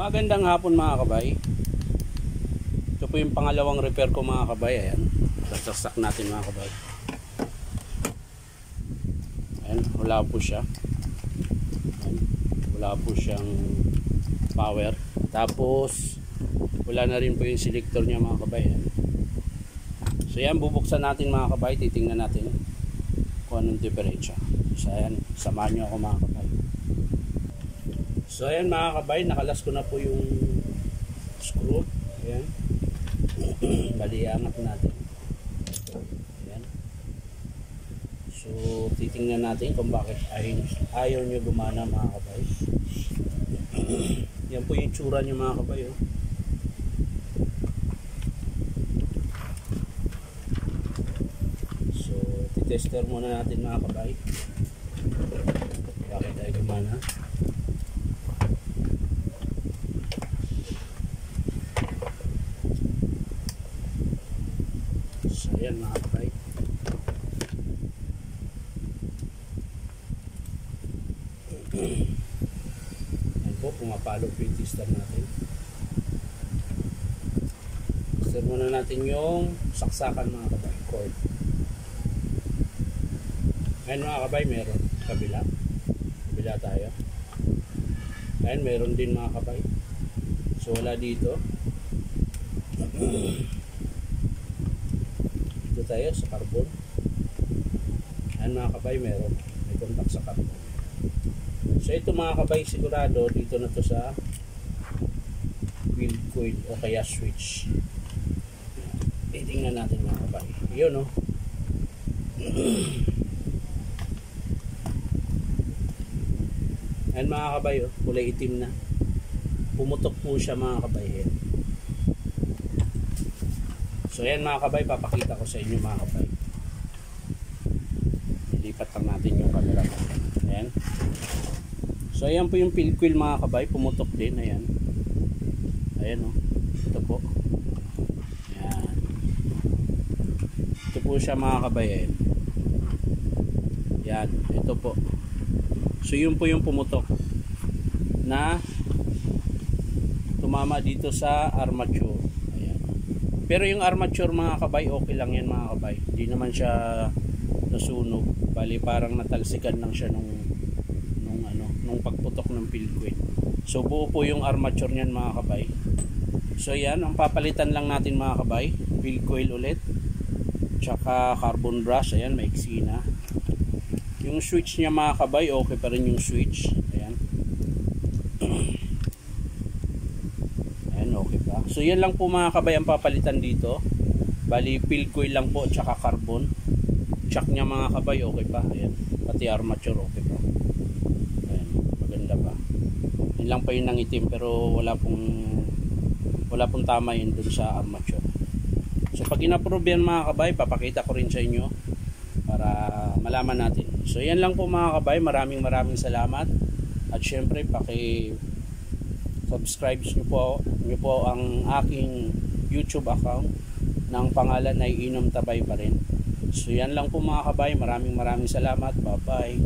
Magandang hapon mga kabay. Ito po yung pangalawang repair ko mga kabay. Ayan, sasaksak natin mga kabay. Ayan, wala po siya. Ayan, wala po siyang power. Tapos wala na rin po yung selector niya mga kabay. Ayan. So yan, bubuksan natin mga kabay. Titingnan natin kung anong diferensya. So ayan, samahan nyo ako mga kabay. So ayan mga kabay, nakalas ko na po yung screw. Ayan. Bali, angat natin. Ayan. So titingnan natin kung bakit ayaw nyo gumana mga kabay. Yan po yung tsura nyo mga kabay. Oh. So titester muna natin mga kabay. Bakit ayaw gumana. So yan mga kabay. Yan po, pumapalo po yung tester natin. Tester muna natin yung saksakan mga kabay, cord. Ayan mga kabay, meron kabila tayo. Ayan, meron din mga kabay. So wala dito. Dito tayo sa carbon. Ayan mga kabay, may contact sa carbon. So ito mga kabay, sigurado dito na to sa field coil o kaya switch. Titingnan natin mga kabay. Yun, no? Ayan mga kabay, oh, kulay itim na. Pumutok po siya mga kabay. Ayan. So ayan mga kabay, papakita ko sa inyo mga kabay. Ilipat lang natin yung camera. Ayan. So ayan po yung field coil mga kabay, pumutok din. Ayan. Ayan, oh. Ito po. Ayan. Ito po siya mga kabay. Ayan. Ayan. Ito po. So yun po yung pumutok na tumama dito sa armature. Ayan. Pero yung armature mga kabay, okay lang yan mga kabay. Hindi naman siya nasunog. Bali parang natalsikan lang siya nung pagputok ng field coil. So buo po yung armature niyan mga kabay. So yan, ang papalitan lang natin mga kabay, field coil ulit. Tsaka carbon brush, ayan, maiksi na. Yung switch niya mga kabay, okay pa rin yung switch. Ayan. Ayan, okay pa. So yan lang po mga kabay ang papalitan dito. Bali, field coil lang po, tsaka carbon. Chuck niya mga kabay, okay pa. Ayan. Pati armature, okay pa. Ayan, maganda pa. Yun lang pa yung nangitim, pero wala pong tama yun dun sa armature. So pag in-approve yan mga kabay, papakita ko rin sa inyo para malaman natin. So yan lang po mga kabay, maraming salamat. At syempre paki-subscribe nyo po ang aking YouTube account ng pangalan ay Inom Tabay pa rin. So yan lang po mga kabay, maraming salamat. Bye bye.